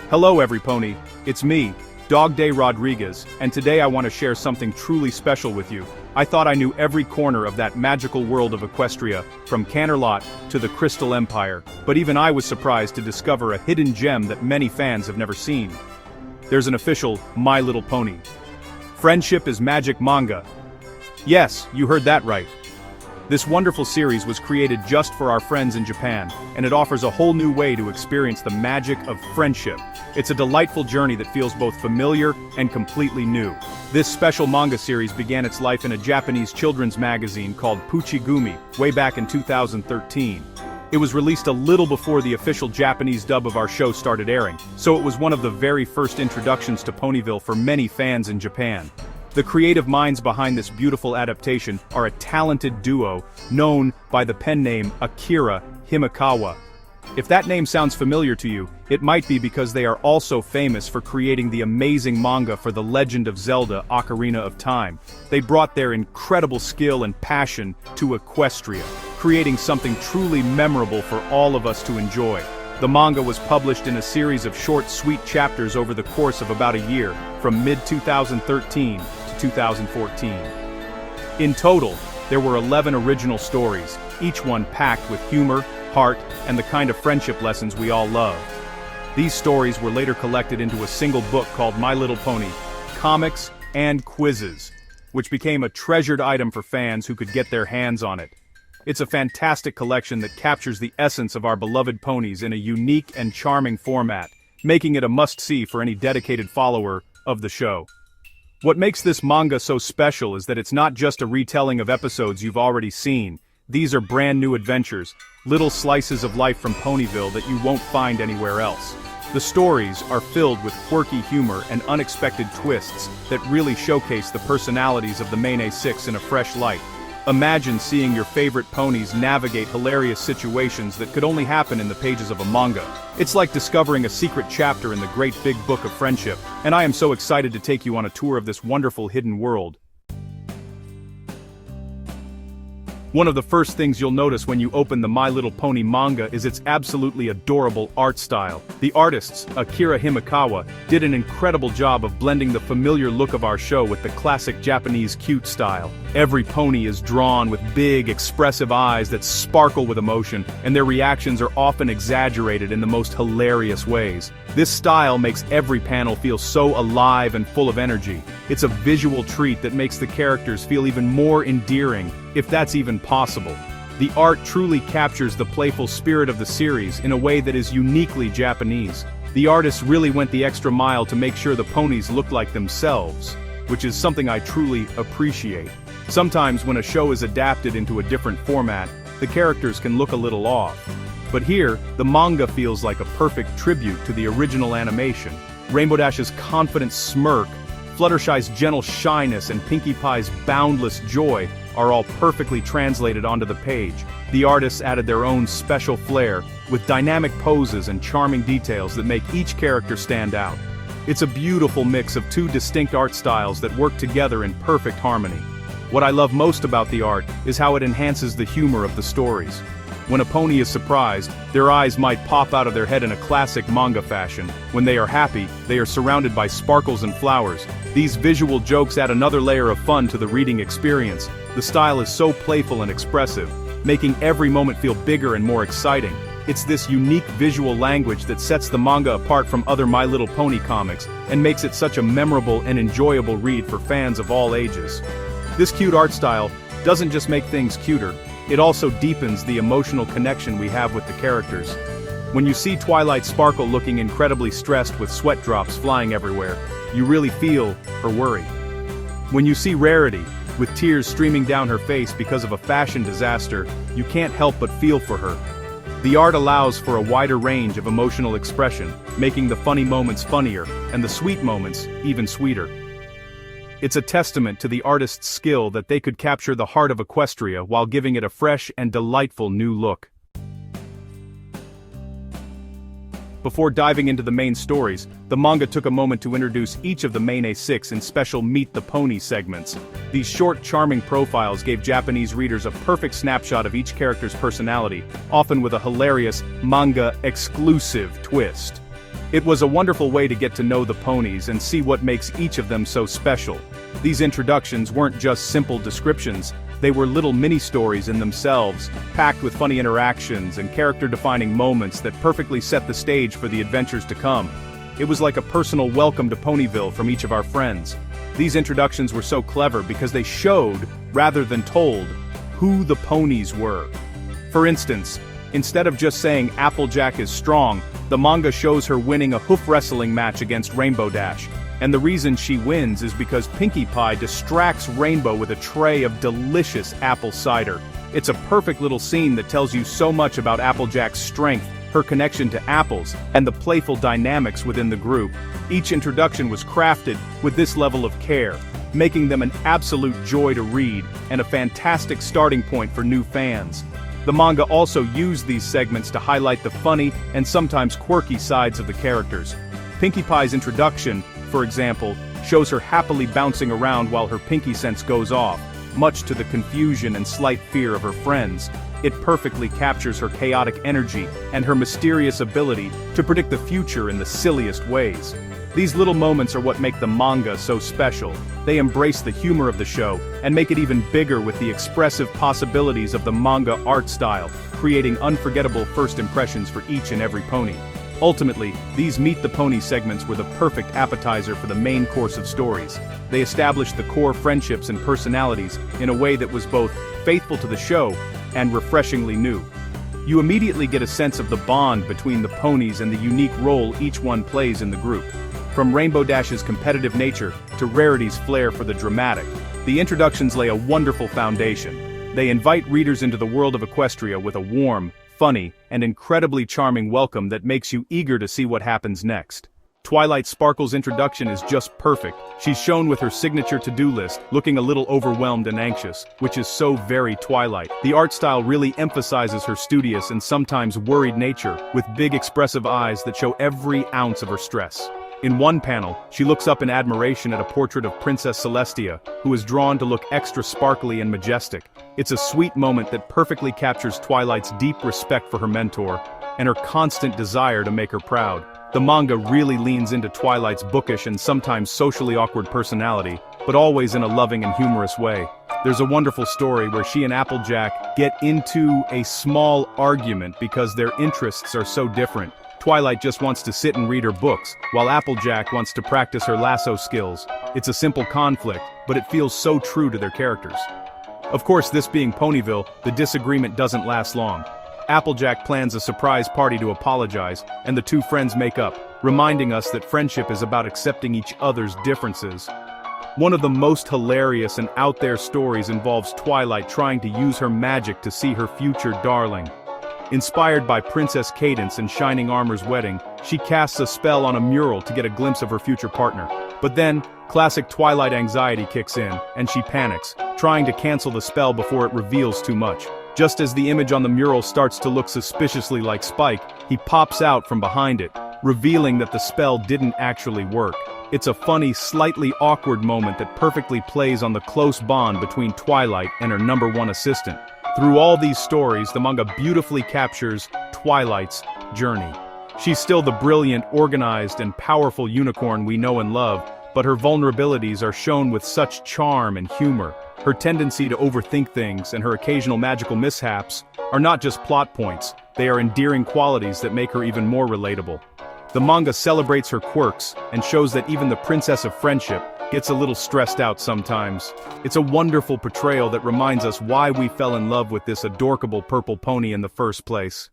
Hello everypony, it's me, Dog Day Rodriguez, and today I want to share something truly special with you. I thought I knew every corner of that magical world of Equestria, from Canterlot to the Crystal Empire, but even I was surprised to discover a hidden gem that many fans have never seen. There's an official My Little Pony. Friendship is Magic manga. Yes, you heard that right. This wonderful series was created just for our friends in Japan, and it offers a whole new way to experience the magic of friendship. It's a delightful journey that feels both familiar and completely new. This special manga series began its life in a Japanese children's magazine called Puchigumi, way back in 2013. It was released a little before the official Japanese dub of our show started airing, so it was one of the very first introductions to Ponyville for many fans in Japan. The creative minds behind this beautiful adaptation are a talented duo known by the pen name Akira Himekawa. If that name sounds familiar to you, it might be because they are also famous for creating the amazing manga for The Legend of Zelda: Ocarina of Time. They brought their incredible skill and passion to Equestria, creating something truly memorable for all of us to enjoy. The manga was published in a series of short, sweet chapters over the course of about a year, from mid-2013 to 2014. In total, there were 11 original stories, each one packed with humor, heart, and the kind of friendship lessons we all love. These stories were later collected into a single book called My Little Pony: Comics and Quizzes, which became a treasured item for fans who could get their hands on it. It's a fantastic collection that captures the essence of our beloved ponies in a unique and charming format, making it a must-see for any dedicated follower of the show. What makes this manga so special is that it's not just a retelling of episodes you've already seen. These are brand new adventures, little slices of life from Ponyville that you won't find anywhere else. The stories are filled with quirky humor and unexpected twists that really showcase the personalities of the main 6 in a fresh light. Imagine seeing your favorite ponies navigate hilarious situations that could only happen in the pages of a manga. It's like discovering a secret chapter in the great big book of friendship, and I am so excited to take you on a tour of this wonderful hidden world. One of the first things you'll notice when you open the My Little Pony manga is its absolutely adorable art style. The artists, Akira Himekawa, did an incredible job of blending the familiar look of our show with the classic Japanese cute style. Every pony is drawn with big, expressive eyes that sparkle with emotion, and their reactions are often exaggerated in the most hilarious ways. This style makes every panel feel so alive and full of energy. It's a visual treat that makes the characters feel even more endearing, if that's even possible. The art truly captures the playful spirit of the series in a way that is uniquely Japanese. The artists really went the extra mile to make sure the ponies looked like themselves, which is something I truly appreciate. Sometimes when a show is adapted into a different format, the characters can look a little off. But here, the manga feels like a perfect tribute to the original animation. Rainbow Dash's confident smirk, Fluttershy's gentle shyness, and Pinkie Pie's boundless joy are all perfectly translated onto the page. The artists added their own special flair, with dynamic poses and charming details that make each character stand out. It's a beautiful mix of two distinct art styles that work together in perfect harmony. What I love most about the art is how it enhances the humor of the stories. When a pony is surprised, their eyes might pop out of their head in a classic manga fashion. When they are happy, they are surrounded by sparkles and flowers. These visual jokes add another layer of fun to the reading experience. The style is so playful and expressive, making every moment feel bigger and more exciting. It's this unique visual language that sets the manga apart from other My Little Pony comics and makes it such a memorable and enjoyable read for fans of all ages. This cute art style doesn't just make things cuter, it also deepens the emotional connection we have with the characters. When you see Twilight Sparkle looking incredibly stressed with sweat drops flying everywhere, you really feel her worry. When you see Rarity, with tears streaming down her face because of a fashion disaster, you can't help but feel for her. The art allows for a wider range of emotional expression, making the funny moments funnier, and the sweet moments even sweeter. It's a testament to the artist's skill that they could capture the heart of Equestria while giving it a fresh and delightful new look. Before diving into the main stories, the manga took a moment to introduce each of the main 6 in special Meet the Pony segments. These short, charming profiles gave Japanese readers a perfect snapshot of each character's personality, often with a hilarious, manga-exclusive twist. It was a wonderful way to get to know the ponies and see what makes each of them so special. These introductions weren't just simple descriptions, they were little mini-stories in themselves, packed with funny interactions and character-defining moments that perfectly set the stage for the adventures to come. It was like a personal welcome to Ponyville from each of our friends. These introductions were so clever because they showed, rather than told, who the ponies were. For instance, instead of just saying Applejack is strong, the manga shows her winning a hoof wrestling match against Rainbow Dash. And the reason she wins is because Pinkie Pie distracts Rainbow with a tray of delicious apple cider. It's a perfect little scene that tells you so much about Applejack's strength, her connection to apples, and the playful dynamics within the group. Each introduction was crafted with this level of care, making them an absolute joy to read, and a fantastic starting point for new fans. The manga also used these segments to highlight the funny and sometimes quirky sides of the characters. Pinkie Pie's introduction, for example, shows her happily bouncing around while her pinky sense goes off, much to the confusion and slight fear of her friends. It perfectly captures her chaotic energy and her mysterious ability to predict the future in the silliest ways. These little moments are what make the manga so special. They embrace the humor of the show and make it even bigger with the expressive possibilities of the manga art style, creating unforgettable first impressions for each and every pony. Ultimately, these Meet the Pony segments were the perfect appetizer for the main course of stories. They established the core friendships and personalities in a way that was both faithful to the show and refreshingly new. You immediately get a sense of the bond between the ponies and the unique role each one plays in the group. From Rainbow Dash's competitive nature to Rarity's flair for the dramatic, the introductions lay a wonderful foundation. They invite readers into the world of Equestria with a warm, funny, and incredibly charming welcome that makes you eager to see what happens next. Twilight Sparkle's introduction is just perfect. She's shown with her signature to-do list, looking a little overwhelmed and anxious, which is so very Twilight. The art style really emphasizes her studious and sometimes worried nature, with big expressive eyes that show every ounce of her stress. In one panel, she looks up in admiration at a portrait of Princess Celestia, who is drawn to look extra sparkly and majestic. It's a sweet moment that perfectly captures Twilight's deep respect for her mentor, and her constant desire to make her proud. The manga really leans into Twilight's bookish and sometimes socially awkward personality, but always in a loving and humorous way. There's a wonderful story where she and Applejack get into a small argument because their interests are so different. Twilight just wants to sit and read her books, while Applejack wants to practice her lasso skills. It's a simple conflict, but it feels so true to their characters. Of course, this being Ponyville, the disagreement doesn't last long. Applejack plans a surprise party to apologize, and the two friends make up, reminding us that friendship is about accepting each other's differences. One of the most hilarious and out-there stories involves Twilight trying to use her magic to see her future darling. Inspired by Princess Cadance and Shining Armor's wedding, she casts a spell on a mural to get a glimpse of her future partner. But then, classic Twilight anxiety kicks in, and she panics, trying to cancel the spell before it reveals too much. Just as the image on the mural starts to look suspiciously like Spike, he pops out from behind it, revealing that the spell didn't actually work. It's a funny, slightly awkward moment that perfectly plays on the close bond between Twilight and her #1 assistant. Through all these stories, the manga beautifully captures Twilight's journey. She's still the brilliant, organized, and powerful unicorn we know and love, but her vulnerabilities are shown with such charm and humor. Her tendency to overthink things and her occasional magical mishaps are not just plot points, they are endearing qualities that make her even more relatable. The manga celebrates her quirks and shows that even the Princess of Friendship gets a little stressed out sometimes. It's a wonderful portrayal that reminds us why we fell in love with this adorable purple pony in the first place.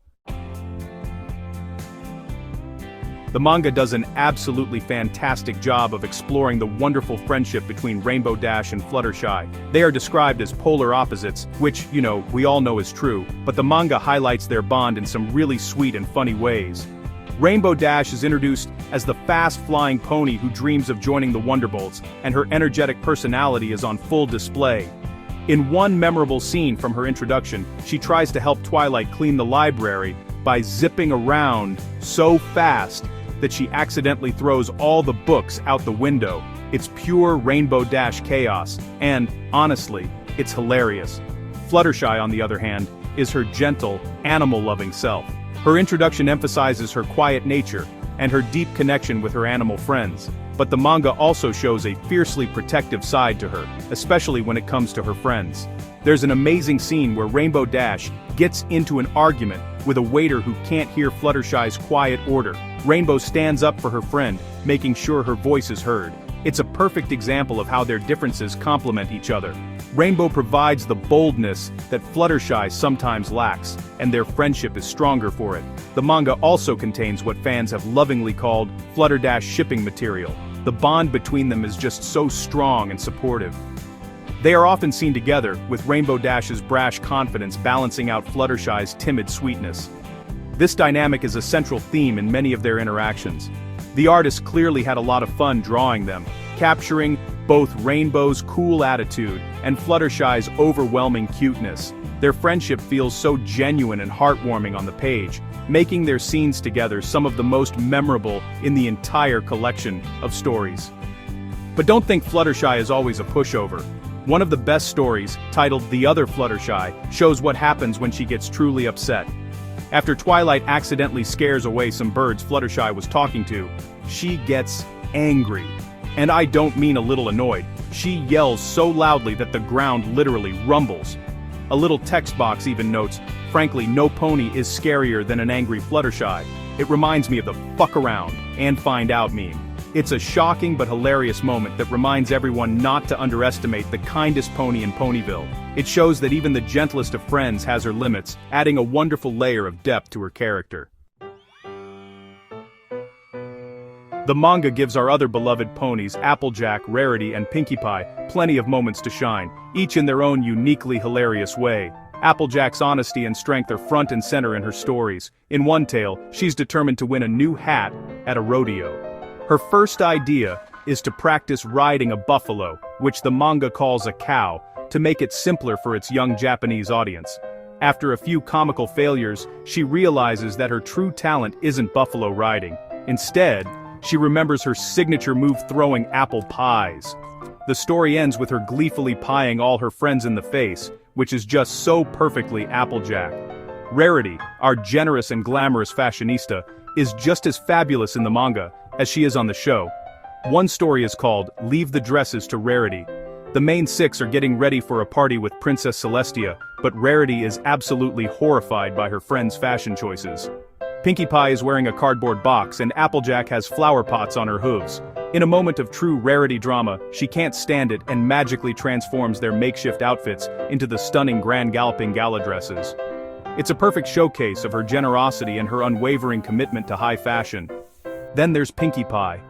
The manga does an absolutely fantastic job of exploring the wonderful friendship between Rainbow Dash and Fluttershy. They are described as polar opposites, which, we all know is true, but the manga highlights their bond in some really sweet and funny ways. Rainbow Dash is introduced as the fast-flying pony who dreams of joining the Wonderbolts, and her energetic personality is on full display. In one memorable scene from her introduction, she tries to help Twilight clean the library by zipping around so fast that she accidentally throws all the books out the window. It's pure Rainbow Dash chaos, and, honestly, it's hilarious. Fluttershy, on the other hand, is her gentle, animal-loving self. Her introduction emphasizes her quiet nature, and her deep connection with her animal friends. But the manga also shows a fiercely protective side to her, especially when it comes to her friends. There's an amazing scene where Rainbow Dash gets into an argument with a waiter who can't hear Fluttershy's quiet order. Rainbow stands up for her friend, making sure her voice is heard. It's a perfect example of how their differences complement each other. Rainbow provides the boldness that Fluttershy sometimes lacks, and their friendship is stronger for it. The manga also contains what fans have lovingly called Flutterdash shipping material. The bond between them is just so strong and supportive. They are often seen together, with Rainbow Dash's brash confidence balancing out Fluttershy's timid sweetness. This dynamic is a central theme in many of their interactions. The artist clearly had a lot of fun drawing them, capturing both Rainbow's cool attitude and Fluttershy's overwhelming cuteness. Their friendship feels so genuine and heartwarming on the page, making their scenes together some of the most memorable in the entire collection of stories. But don't think Fluttershy is always a pushover. One of the best stories, titled The Other Fluttershy, shows what happens when she gets truly upset. After Twilight accidentally scares away some birds Fluttershy was talking to, she gets angry. And I don't mean a little annoyed. She yells so loudly that the ground literally rumbles. A little text box even notes, "Frankly, no pony is scarier than an angry Fluttershy." It reminds me of the "fuck around and find out" meme. It's a shocking but hilarious moment that reminds everyone not to underestimate the kindest pony in Ponyville. It shows that even the gentlest of friends has her limits, adding a wonderful layer of depth to her character. The manga gives our other beloved ponies, Applejack, Rarity, and Pinkie Pie, plenty of moments to shine, each in their own uniquely hilarious way. Applejack's honesty and strength are front and center in her stories. In one tale, she's determined to win a new hat at a rodeo. Her first idea is to practice riding a buffalo, which the manga calls a cow, to make it simpler for its young Japanese audience. After a few comical failures, she realizes that her true talent isn't buffalo riding. Instead, she remembers her signature move throwing apple pies. The story ends with her gleefully pieing all her friends in the face, which is just so perfectly Applejack. Rarity, our generous and glamorous fashionista, is just as fabulous in the manga as she is on the show. One story is called Leave the Dresses to Rarity. The main six are getting ready for a party with Princess Celestia, but Rarity is absolutely horrified by her friends' fashion choices. Pinkie Pie is wearing a cardboard box and Applejack has flower pots on her hooves. In a moment of true Rarity drama, she can't stand it and magically transforms their makeshift outfits into the stunning Grand Galloping Gala dresses. It's a perfect showcase of her generosity and her unwavering commitment to high fashion. Then there's Pinkie Pie,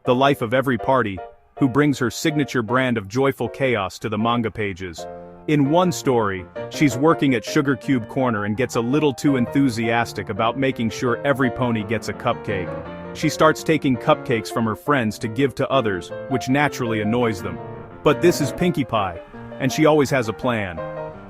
the life of every party, who brings her signature brand of joyful chaos to the manga pages. In one story, she's working at Sugar Cube Corner and gets a little too enthusiastic about making sure every pony gets a cupcake. She starts taking cupcakes from her friends to give to others, which naturally annoys them. But this is Pinkie Pie, and she always has a plan.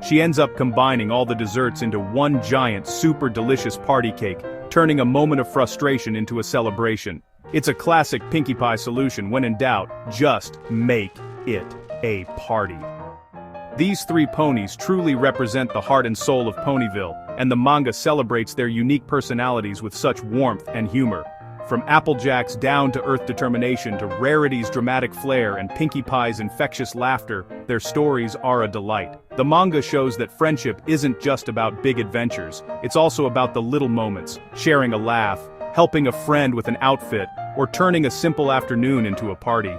She ends up combining all the desserts into one giant, super delicious party cake, turning a moment of frustration into a celebration. It's a classic Pinkie Pie solution. When in doubt, just make it a party. These three ponies truly represent the heart and soul of Ponyville, and the manga celebrates their unique personalities with such warmth and humor. From Applejack's down-to-earth determination to Rarity's dramatic flair and Pinkie Pie's infectious laughter, their stories are a delight. The manga shows that friendship isn't just about big adventures, it's also about the little moments, sharing a laugh, helping a friend with an outfit, or turning a simple afternoon into a party.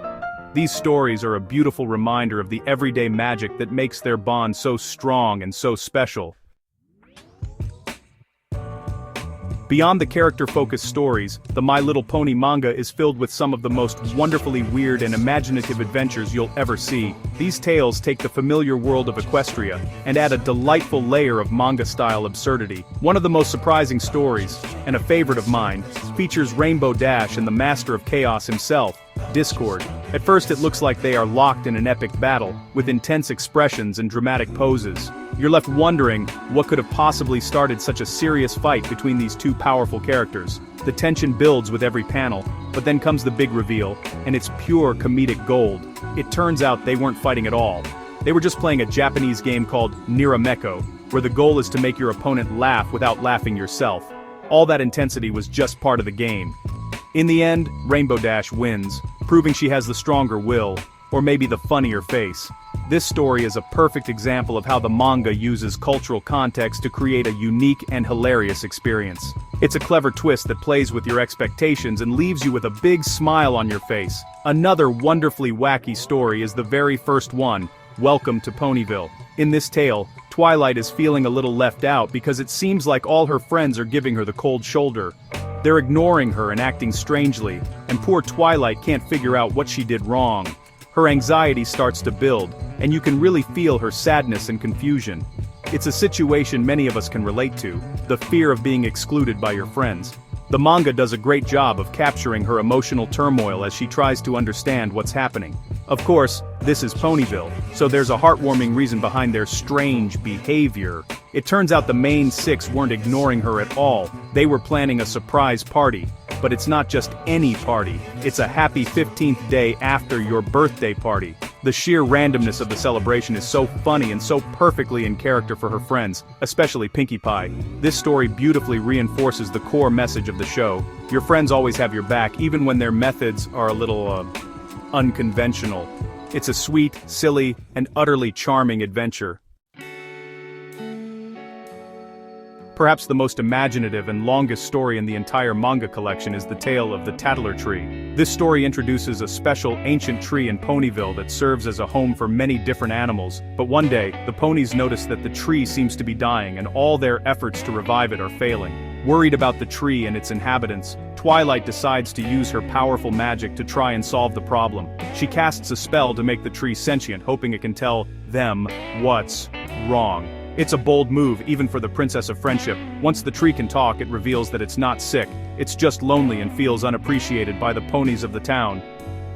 These stories are a beautiful reminder of the everyday magic that makes their bond so strong and so special. Beyond the character-focused stories, the My Little Pony manga is filled with some of the most wonderfully weird and imaginative adventures you'll ever see. These tales take the familiar world of Equestria and add a delightful layer of manga-style absurdity. One of the most surprising stories, and a favorite of mine, features Rainbow Dash and the Master of Chaos himself, Discord. At first it looks like they are locked in an epic battle, with intense expressions and dramatic poses. You're left wondering what could have possibly started such a serious fight between these two powerful characters. The tension builds with every panel, but then comes the big reveal, and it's pure comedic gold. It turns out they weren't fighting at all. They were just playing a Japanese game called Nirameko, where the goal is to make your opponent laugh without laughing yourself. All that intensity was just part of the game. In the end, Rainbow Dash wins, proving she has the stronger will, or maybe the funnier face. This story is a perfect example of how the manga uses cultural context to create a unique and hilarious experience. It's a clever twist that plays with your expectations and leaves you with a big smile on your face. Another wonderfully wacky story is the very first one, Welcome to Ponyville. In this tale, Twilight is feeling a little left out because it seems like all her friends are giving her the cold shoulder. They're ignoring her and acting strangely, and poor Twilight can't figure out what she did wrong. Her anxiety starts to build, and you can really feel her sadness and confusion. It's a situation many of us can relate to, the fear of being excluded by your friends. The manga does a great job of capturing her emotional turmoil as she tries to understand what's happening. Of course, this is Ponyville, so there's a heartwarming reason behind their strange behavior. It turns out the main six weren't ignoring her at all, they were planning a surprise party. But it's not just any party, it's a happy 15th day after your birthday party. The sheer randomness of the celebration is so funny and so perfectly in character for her friends, especially Pinkie Pie. This story beautifully reinforces the core message of the show. Your friends always have your back, even when their methods are a little, unconventional. It's a sweet, silly, and utterly charming adventure. Perhaps the most imaginative and longest story in the entire manga collection is the tale of the Tattler Tree. This story introduces a special ancient tree in Ponyville that serves as a home for many different animals, but one day, the ponies notice that the tree seems to be dying and all their efforts to revive it are failing. Worried about the tree and its inhabitants, Twilight decides to use her powerful magic to try and solve the problem. She casts a spell to make the tree sentient, hoping it can tell them what's wrong. It's a bold move, even for the Princess of Friendship. Once the tree can talk, it reveals that it's not sick, it's just lonely and feels unappreciated by the ponies of the town.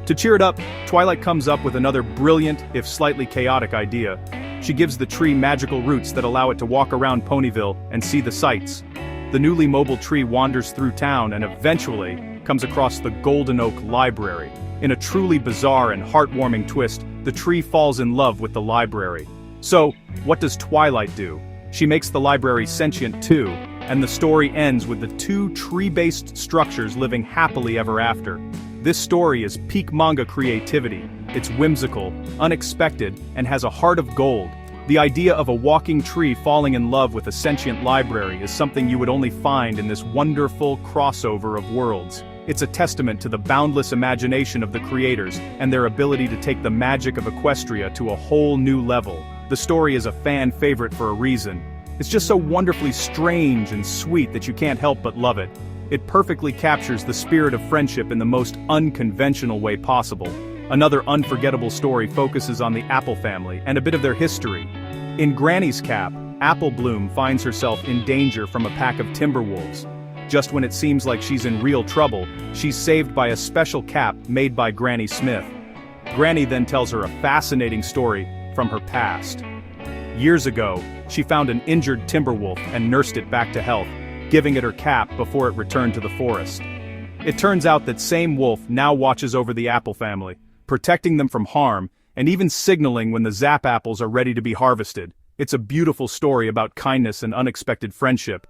To cheer it up, Twilight comes up with another brilliant, if slightly chaotic idea. She gives the tree magical roots that allow it to walk around Ponyville and see the sights. The newly mobile tree wanders through town and eventually comes across the Golden Oak Library. In a truly bizarre and heartwarming twist, the tree falls in love with the library. So, what does Twilight do? She makes the library sentient too, and the story ends with the two tree-based structures living happily ever after. This story is peak manga creativity. It's whimsical, unexpected, and has a heart of gold. The idea of a walking tree falling in love with a sentient library is something you would only find in this wonderful crossover of worlds. It's a testament to the boundless imagination of the creators and their ability to take the magic of Equestria to a whole new level. The story is a fan favorite for a reason. It's just so wonderfully strange and sweet that you can't help but love it. It perfectly captures the spirit of friendship in the most unconventional way possible. Another unforgettable story focuses on the Apple family and a bit of their history. In Granny's Cap, Apple Bloom finds herself in danger from a pack of timberwolves. Just when it seems like she's in real trouble, she's saved by a special cap made by Granny Smith. Granny then tells her a fascinating story from her past. Years ago, she found an injured timberwolf and nursed it back to health, giving it her cap before it returned to the forest. It turns out that same wolf now watches over the Apple family, protecting them from harm, and even signaling when the Zap apples are ready to be harvested. It's a beautiful story about kindness and unexpected friendship.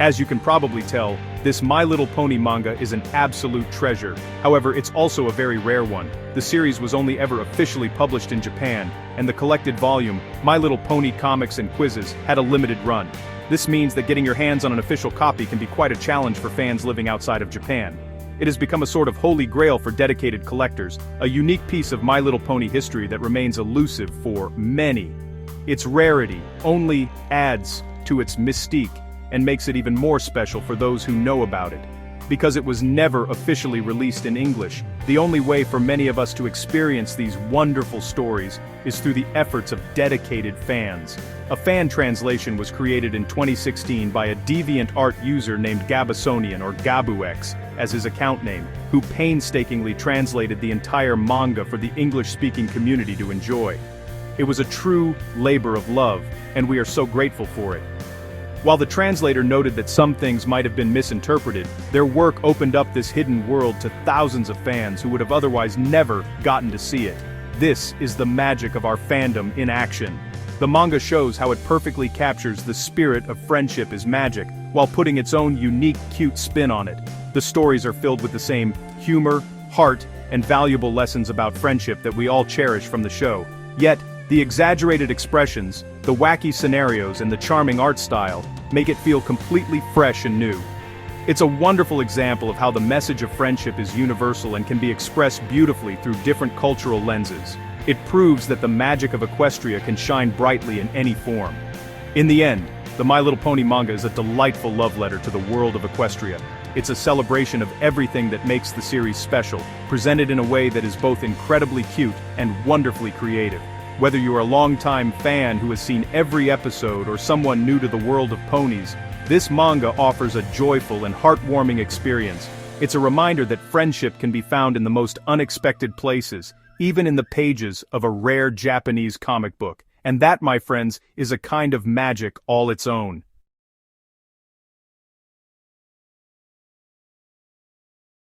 As you can probably tell, this My Little Pony manga is an absolute treasure. However, it's also a very rare one. The series was only ever officially published in Japan, and the collected volume, My Little Pony Comics and Quizzes, had a limited run. This means that getting your hands on an official copy can be quite a challenge for fans living outside of Japan. It has become a sort of holy grail for dedicated collectors, a unique piece of My Little Pony history that remains elusive for many. Its rarity only adds to its mystique and makes it even more special for those who know about it. Because it was never officially released in English, the only way for many of us to experience these wonderful stories is through the efforts of dedicated fans. A fan translation was created in 2016 by a DeviantArt user named Gabasonian, or GabuX, as his account name, who painstakingly translated the entire manga for the English-speaking community to enjoy. It was a true labor of love, and we are so grateful for it. While the translator noted that some things might have been misinterpreted, their work opened up this hidden world to thousands of fans who would have otherwise never gotten to see it. This is the magic of our fandom in action. The manga shows how it perfectly captures the spirit of friendship is magic, while putting its own unique, cute spin on it. The stories are filled with the same humor, heart, and valuable lessons about friendship that we all cherish from the show. Yet, the exaggerated expressions, the wacky scenarios, and the charming art style make it feel completely fresh and new. It's a wonderful example of how the message of friendship is universal and can be expressed beautifully through different cultural lenses. It proves that the magic of Equestria can shine brightly in any form. In the end, the My Little Pony manga is a delightful love letter to the world of Equestria. It's a celebration of everything that makes the series special, presented in a way that is both incredibly cute and wonderfully creative. Whether you are a longtime fan who has seen every episode or someone new to the world of ponies, this manga offers a joyful and heartwarming experience. It's a reminder that friendship can be found in the most unexpected places, even in the pages of a rare Japanese comic book. And that, my friends, is a kind of magic all its own.